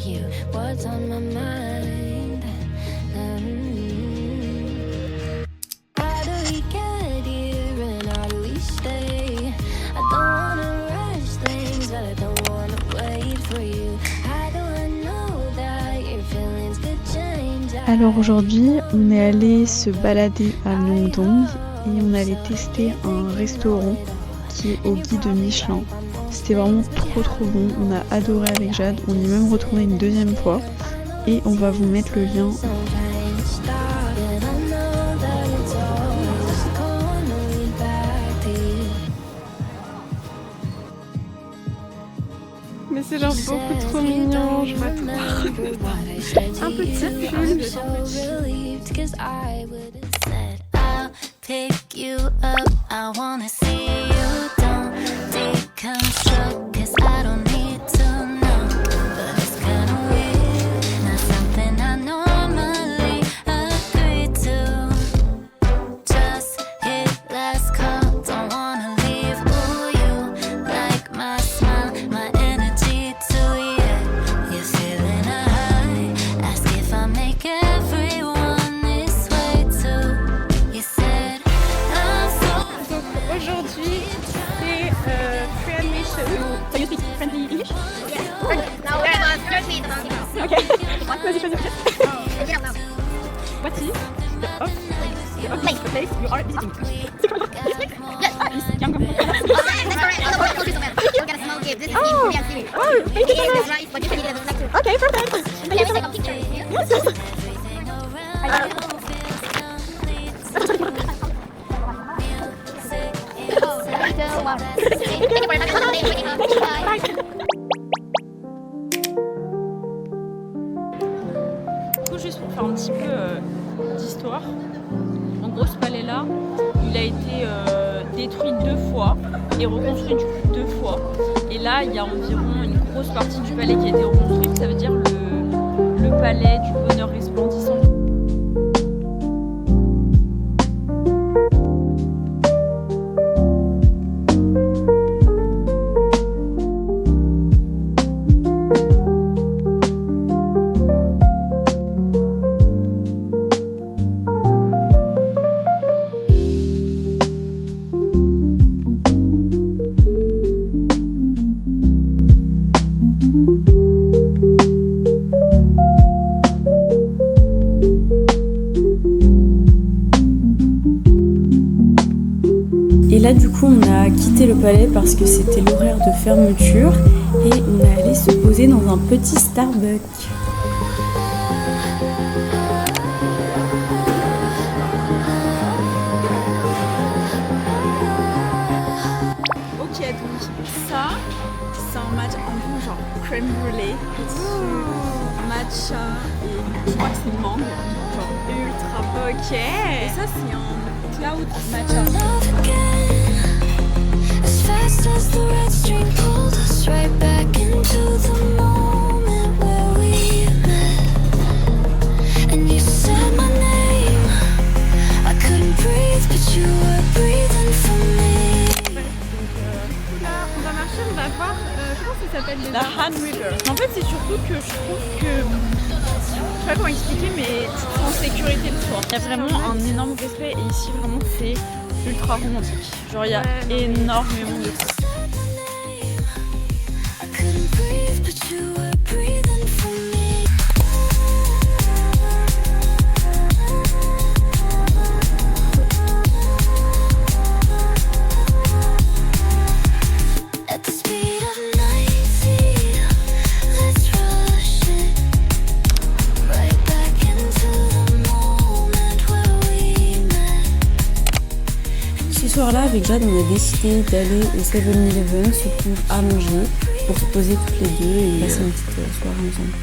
you what's on my mind. How do we get here and how do we stay? I don't wanna rush things, but I don't wanna wait for you. How do I know that your feelings could change? Alors aujourd'hui, on est allé se balader à Myeongdong et on allait tester un restaurant qui est au guide Michelin. C'était vraiment trop bon, on a adoré avec Jade, on y est même retourné une deuxième fois et on va vous mettre le lien. Mais c'est genre beaucoup trop mignon, je vois trop. Un petit pull. Pick you up, I wanna see you. Don't deconstruct, 'cause I don't need to know. But it's kinda weird, not something I normally agree to. Just hit last call, don't wanna leave. Ooh, you like my smile, my energy too, yeah. You're feeling a high, ask if I make everyone this way too. You said Aujourd'hui, c'est Korean Mission. So you speak friendly English? Yeah. No, first meet about it. Okay. Vas-y. What is the official place you are visiting? Yes. Yangon. That's correct. On the way, close to somewhere. You'll get a small gift. This is Korean series. Oh, thank you so It much. is rice, but you can eat it as a snack too. Okay, perfect. Can you take a picture? Yes. Thank you for having us today. Bye. Du coup, juste pour faire un petit peu d'histoire, en gros, ce palais-là, il a été détruit 2 fois et reconstruit du coup 2 fois. Et là, il y a environ une grosse partie du palais qui a été reconstruite, ça veut dire le palais du bonheur resplendissant. Et là du coup on a quitté le palais parce que c'était l'horaire de fermeture et on est allé se poser dans un petit Starbucks. Ok, donc ça, c'est un matcha un peu genre crème brûlée, matcha et je crois que c'est mangue, genre ultra bon. Ok. Et ça c'est un cloud matcha. As fast as the red string pulled us right back into the moment where we met. And you said my name, I couldn't breathe, but you were breathing for me. Là, on va marcher, on va voir, comment ça s'appelle déjà? La Han River. En fait, c'est surtout que je trouve que, je sais pas comment expliquer, mais tu te sens en sécurité le soir. Il y a vraiment un énorme respect et ici, vraiment, c'est ultra romantique. Genre, il y a énormément de trucs. I couldn't breathe, but you were breathing for me. At the speed of 90, let's rush it right back into the moment where we met. Ce soir-là avec Jade on a décidé d'aller au 7-Eleven se prendre à manger pour se poser toutes les deux et passer une petite soirée ensemble.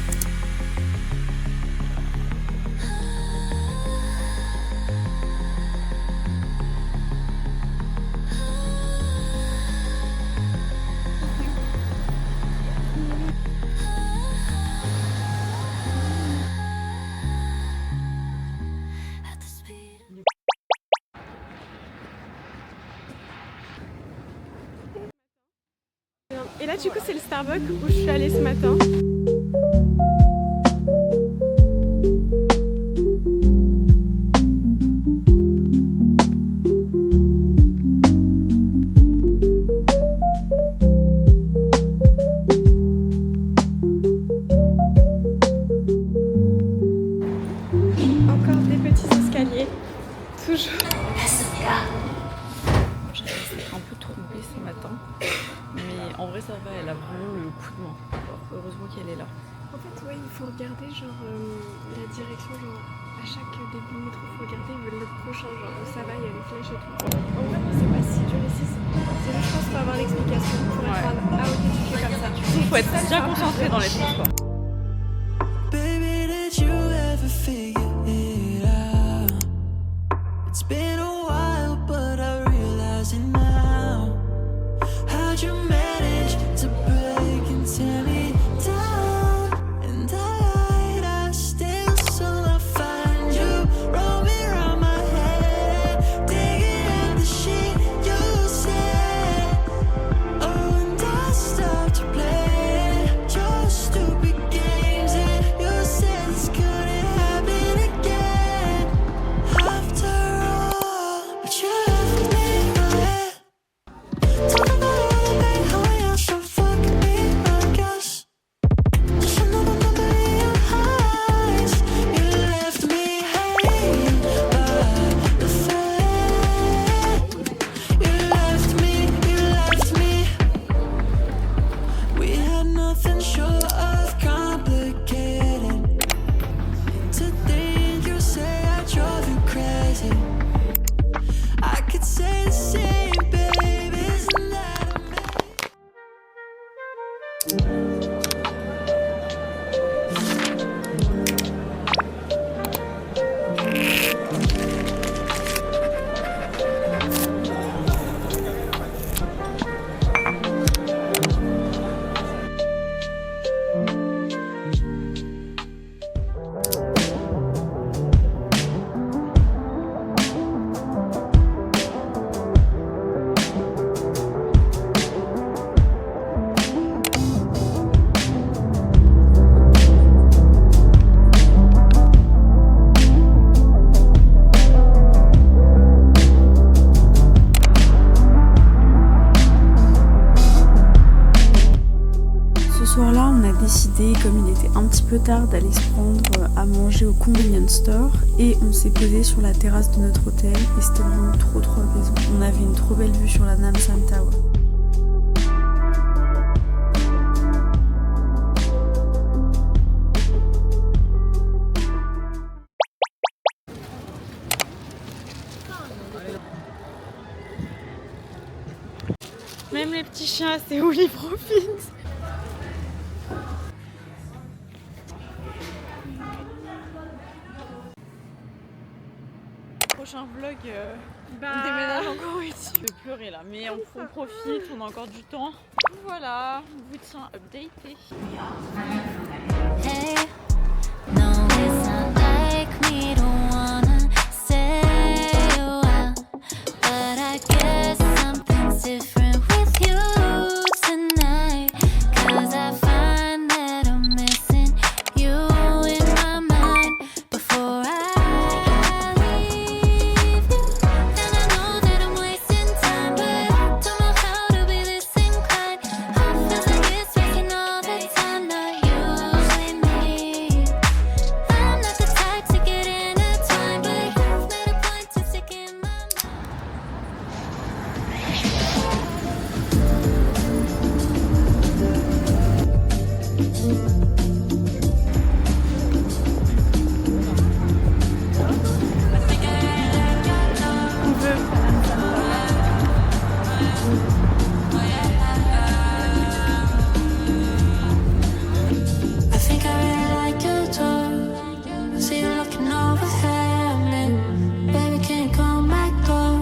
Et là, du coup, c'est le Starbucks où je suis allée ce matin. heureusement qu'elle est là. En fait, ouais, il faut regarder genre la direction, genre à chaque début de métro, il faut regarder le prochain, genre ça va, il y a les flèches et tout. En vrai, c'est pas si dur ici, c'est juste, je pense qu'il faut avoir l'explication pour apprendre. Ah, ok, tu fais comme ça. Il faut être bien concentré dans les transports. Baby, did you ever figure it out? It's been a while, but I realize it now. How'd you manage to break and tear me down? And I still so I find you roaming around my head, digging out the shit you said. Oh, and I stopped playing your stupid games, and you said this couldn't happen again. After all, but you left me away. Talk about all the pain, how I am so fucking me, I guess. Just another number in your eyes. You left me hanging by the thread. You left me. We had nothing short of complicated. To think you say I drove you crazy. I could say the same, babe. Isn't that amazing? Ce soir-là, on a décidé, comme il était un petit peu tard, d'aller se prendre à manger au convenience store et on s'est posé sur la terrasse de notre hôtel et c'était vraiment trop apaisant. On avait une trop belle vue sur la Namsan Tower. Même les petits chiens, c'est où ils profitent. Prochain vlog, on déménage encore ici. Je vais pleurer là, mais on profite, on a encore du temps. Voilà, on vous tient updaté. Hey, no, it's not like me to wanna stay a while, but I guess something's different with you tonight. 'Cause I find that I'm missing you in my mind before I leave you. And I know that I'm wasting time, but I don't know how to be this inclined. I feel like it's wasting all the time, not usually me. I'm not the type to get intertwined, but you've made a point to stick in my mind. I think I really like your door. I see you looking over at me. Baby, can you come back door?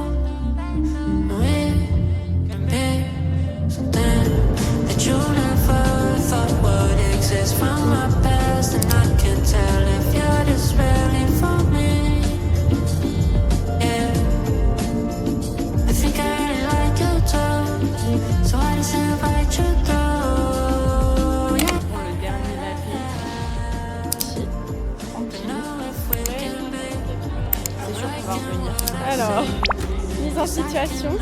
We're something that you never thought would exist from my past, and I can't tell if you're just ready for me. Yeah, I think I really like your door, so I just invite you through. Yeah. Pour le dernier latte. C'est sûr qu'on va revenir. Alors, mise en situation.